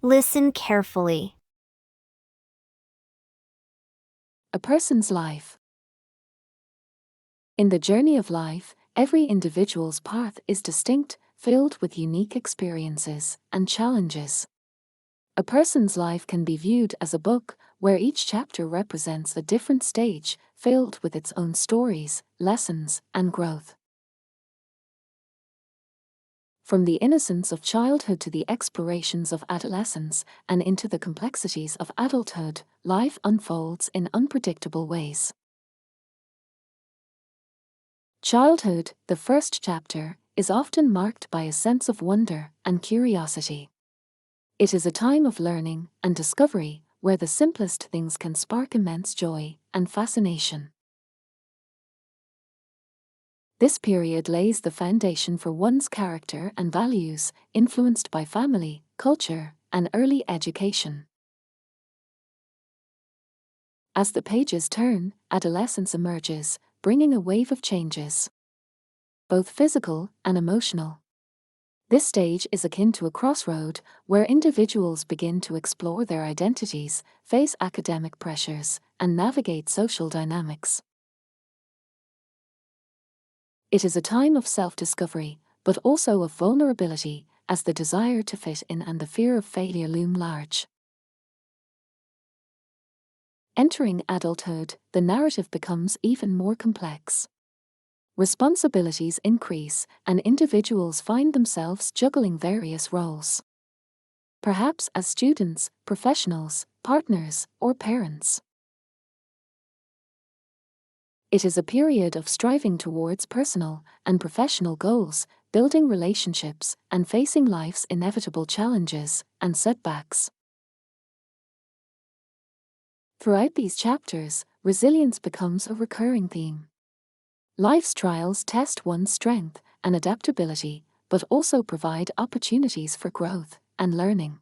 Listen carefully. A person's life. In the journey of life, every individual's path is distinct, filled with unique experiences and challenges. A person's life can be viewed as a book, where each chapter represents a different stage, filled with its own stories, lessons, and growth. From the innocence of childhood to the explorations of adolescence and into the complexities of adulthood, life unfolds in unpredictable ways. Childhood, the first chapter, is often marked by a sense of wonder and curiosity. It is a time of learning and discovery where the simplest things can spark immense joy and fascination. This period lays the foundation for one's character and values, influenced by family, culture, and early education. As the pages turn, adolescence emerges, bringing a wave of changes, both physical and emotional. This stage is akin to a crossroad where individuals begin to explore their identities, face academic pressures, and navigate social dynamics. It is a time of self-discovery, but also of vulnerability, as the desire to fit in and the fear of failure loom large. Entering adulthood, the narrative becomes even more complex. Responsibilities increase, and individuals find themselves juggling various roles. Perhaps as students, professionals, partners, or parents. It is a period of striving towards personal and professional goals, building relationships, and facing life's inevitable challenges and setbacks. Throughout these chapters, resilience becomes a recurring theme. Life's trials test one's strength and adaptability, but also provide opportunities for growth and learning.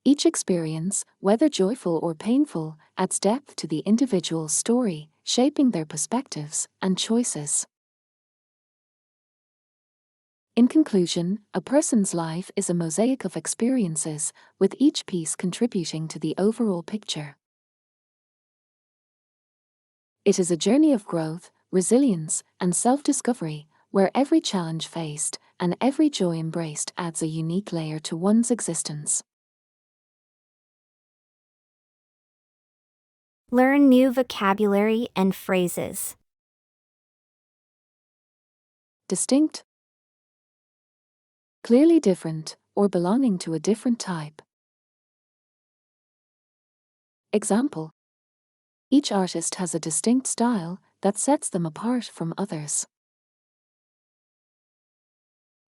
Each experience, whether joyful or painful, adds depth to the individual's story, shaping their perspectives and choices. In conclusion, a person's life is a mosaic of experiences, with each piece contributing to the overall picture. It is a journey of growth, resilience, and self-discovery, where every challenge faced and every joy embraced adds a unique layer to one's existence. Learn new vocabulary and phrases. Distinct, clearly different, or belonging to a different type. Example: each artist has a distinct style that sets them apart from others.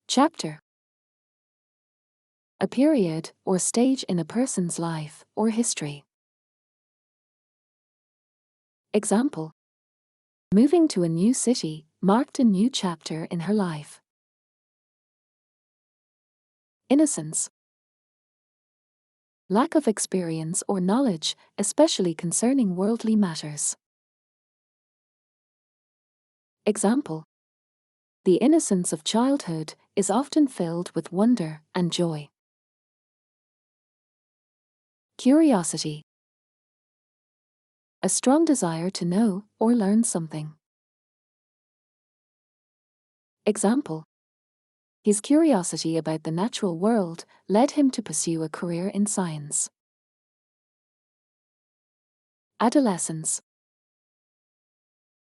Chapter: a period or stage in a person's life or history. Example: moving to a new city marked a new chapter in her life. Innocence: lack of experience or knowledge, especially concerning worldly matters. Example: the innocence of childhood is often filled with wonder and joy. Curiosity: a strong desire to know or learn something. Example: his curiosity about the natural world led him to pursue a career in science. Adolescence: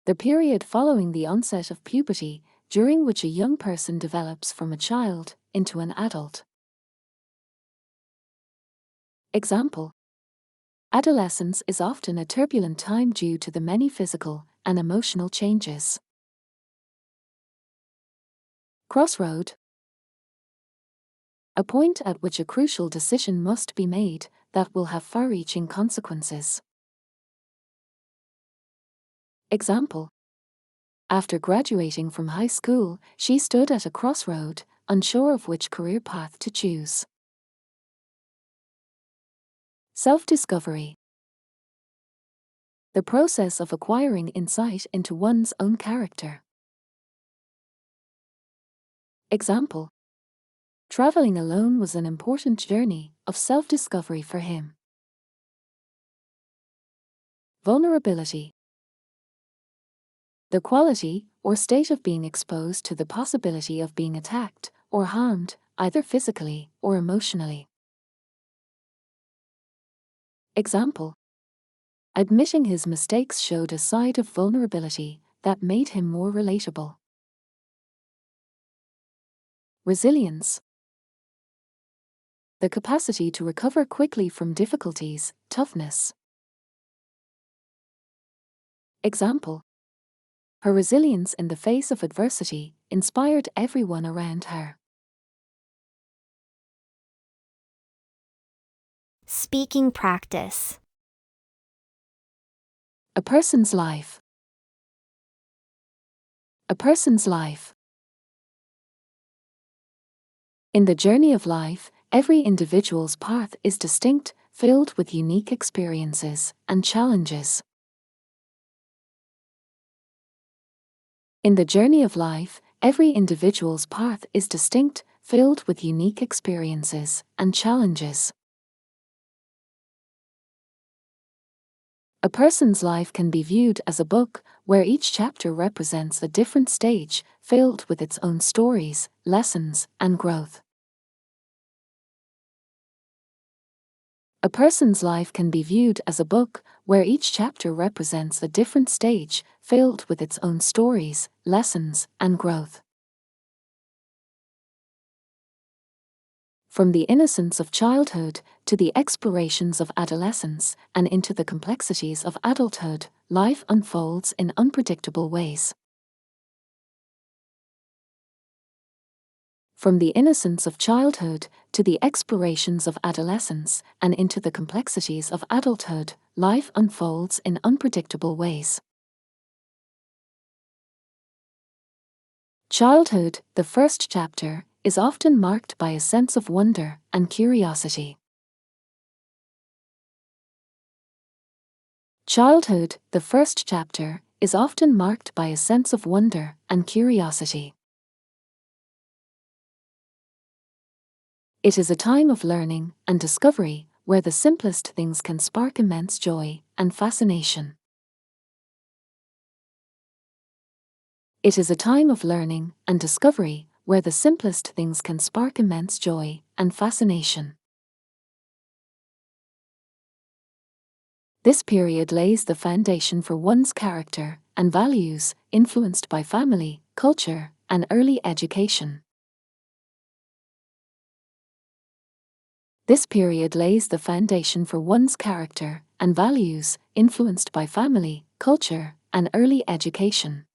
the period following the onset of puberty, during which a young person develops from a child into an adult. Example: adolescence is often a turbulent time due to the many physical and emotional changes. Crossroad: a point at which a crucial decision must be made that will have far-reaching consequences. Example: after graduating from high school, she stood at a crossroad, unsure of which career path to choose. Self-discovery: the process of acquiring insight into one's own character. Example: Traveling alone was an important journey of self-discovery for him. Vulnerability. The quality or state of being exposed to the possibility of being attacked or harmed, either physically or emotionally. Example: admitting his mistakes showed a side of vulnerability that made him more relatable. Resilience. The capacity to recover quickly from difficulties, toughness. Example: her resilience in the face of adversity inspired everyone around her. Speaking practice. A person's life. A person's life. In the journey of life, every individual's path is distinct, filled with unique experiences and challenges. In the journey of life, every individual's path is distinct, filled with unique experiences and challenges. A person's life can be viewed as a book where each chapter represents a different stage, filled with its own stories, lessons, and growth. A person's life can be viewed as a book where each chapter represents a different stage, filled with its own stories, lessons, and growth. From the innocence of childhood to the explorations of adolescence and into the complexities of adulthood, life unfolds in unpredictable ways. From the innocence of childhood to the explorations of adolescence and into the complexities of adulthood, life unfolds in unpredictable ways. Childhood, the first chapter, is often marked by a sense of wonder and curiosity. Childhood, the first chapter, is often marked by a sense of wonder and curiosity. It is a time of learning and discovery where the simplest things can spark immense joy and fascination. It is a time of learning and discovery where the simplest things can spark immense joy and fascination. This period lays the foundation for one's character and values, influenced by family, culture, and early education. This period lays the foundation for one's character and values, influenced by family, culture, and early education.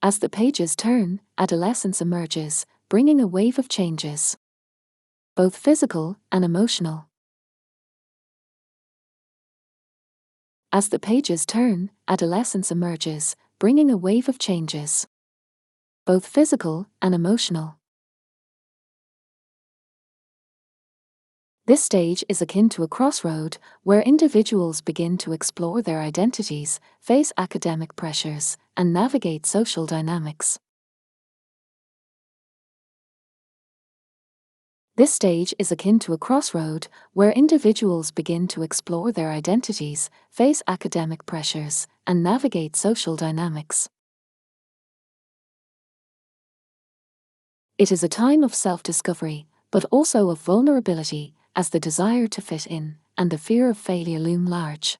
As the pages turn, adolescence emerges, bringing a wave of changes, both physical and emotional. As the pages turn, adolescence emerges, bringing a wave of changes, both physical and emotional. This stage is akin to a crossroad where individuals begin to explore their identities, face academic pressures, and navigate social dynamics. This stage is akin to a crossroad where individuals begin to explore their identities, face academic pressures, and navigate social dynamics. It is a time of self-discovery, but also of vulnerability, as the desire to fit in and the fear of failure loom large.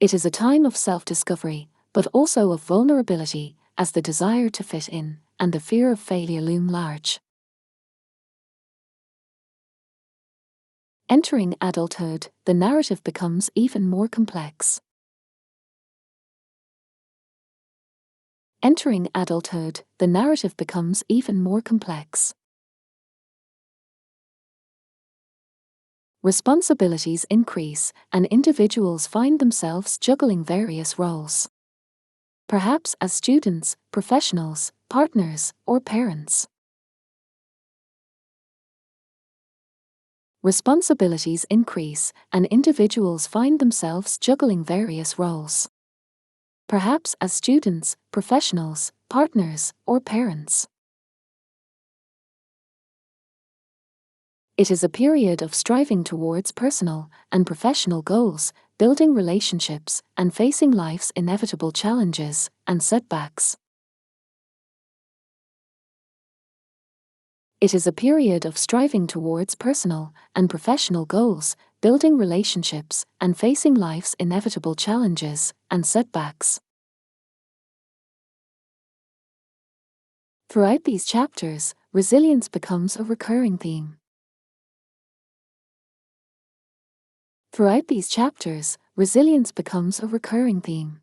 It is a time of self-discovery, but also of vulnerability, as the desire to fit in and the fear of failure loom large. Entering adulthood, the narrative becomes even more complex. Entering adulthood, the narrative becomes even more complex. Responsibilities increase, and individuals find themselves juggling various roles. Perhaps as students, professionals, partners, or parents. Responsibilities increase, and individuals find themselves juggling various roles. perhaps as students, professionals, partners, or parents. It is a period of striving towards personal and professional goals, building relationships, and facing life's inevitable challenges and setbacks. It is a period of striving towards personal and professional goals, building relationships, and facing life's inevitable challenges and setbacks. Throughout these chapters, resilience becomes a recurring theme. Throughout these chapters, resilience becomes a recurring theme.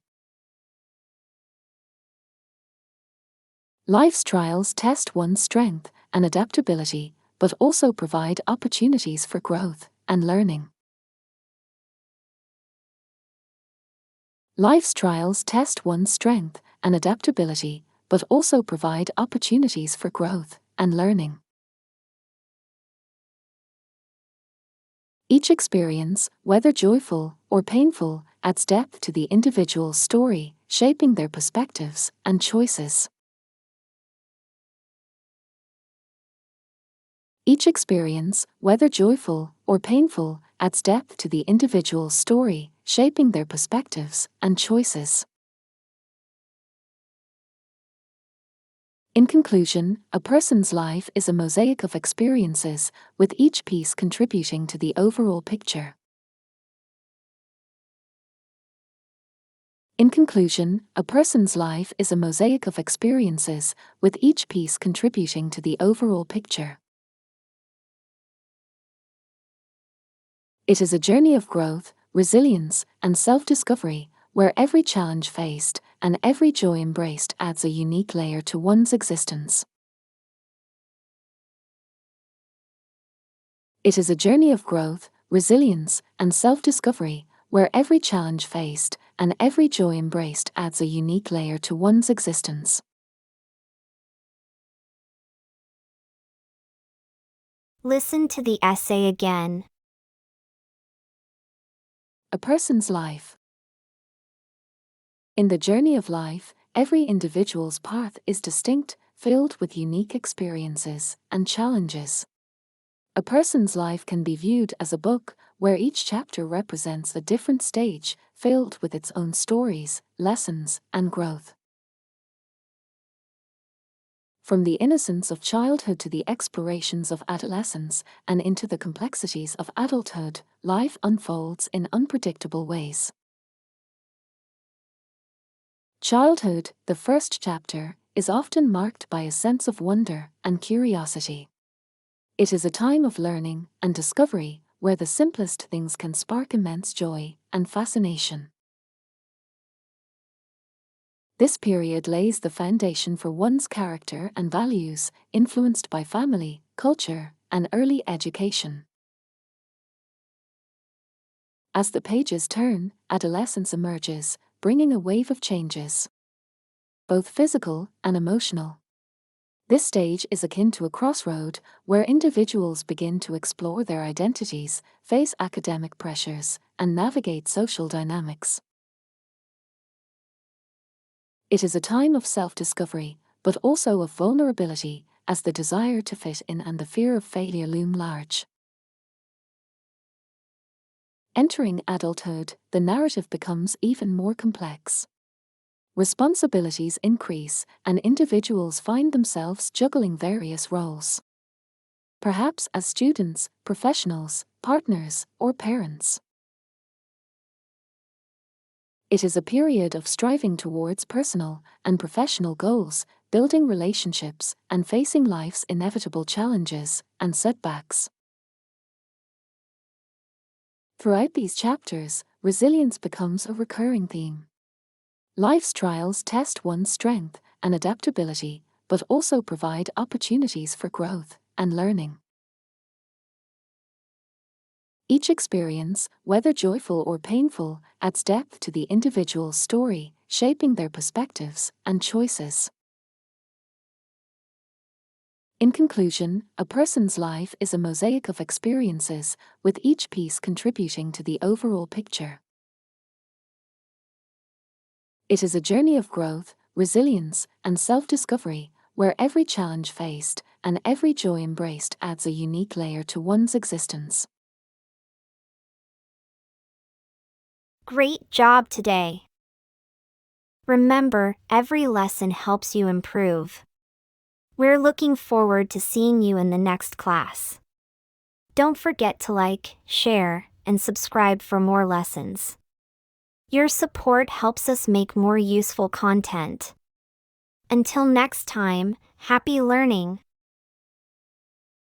Life's trials test one's strength and adaptability, but also provide opportunities for growth and learning. Life's trials test one's strength and adaptability, but also provide opportunities for growth and learning. Each experience, whether joyful or painful, adds depth to the individual's story, shaping their perspectives and choices. Each experience, whether joyful or painful, adds depth to the individual's story, shaping their perspectives and choices. In conclusion, a person's life is a mosaic of experiences, with each piece contributing to the overall picture. In conclusion, a person's life is a mosaic of experiences, with each piece contributing to the overall picture. It is a journey of growth, resilience, and self-discovery, where every challenge faced and every joy embraced adds a unique layer to one's existence. It is a journey of growth, resilience, and self-discovery, where every challenge faced and every joy embraced adds a unique layer to one's existence. Listen to the essay again. A person's life. In the journey of life, every individual's path is distinct, filled with unique experiences and challenges. A person's life can be viewed as a book, where each chapter represents a different stage, filled with its own stories, lessons, and growth. From the innocence of childhood to the explorations of adolescence and into the complexities of adulthood, life unfolds in unpredictable ways. Childhood, the first chapter, is often marked by a sense of wonder and curiosity. It is a time of learning and discovery, where the simplest things can spark immense joy and fascination. This period lays the foundation for one's character and values, influenced by family, culture, and early education. As the pages turn, adolescence emerges, bringing a wave of changes, both physical and emotional. This stage is akin to a crossroad, where individuals begin to explore their identities, face academic pressures, and navigate social dynamics. It is a time of self-discovery, but also of vulnerability, as the desire to fit in and the fear of failure loom large. Entering adulthood, the narrative becomes even more complex. Responsibilities increase, and individuals find themselves juggling various roles. Perhaps as students, professionals, partners, or parents. It is a period of striving towards personal and professional goals, building relationships, and facing life's inevitable challenges and setbacks. Throughout these chapters, resilience becomes a recurring theme. Life's trials test one's strength and adaptability, but also provide opportunities for growth and learning. Each experience, whether joyful or painful, adds depth to the individual's story, shaping their perspectives and choices. In conclusion, a person's life is a mosaic of experiences, with each piece contributing to the overall picture. It is a journey of growth, resilience, and self-discovery, where every challenge faced and every joy embraced adds a unique layer to one's existence. Great job today! Remember, every lesson helps you improve. We're looking forward to seeing you in the next class. Don't forget to like, share, and subscribe for more lessons. Your support helps us make more useful content. Until next time, happy learning!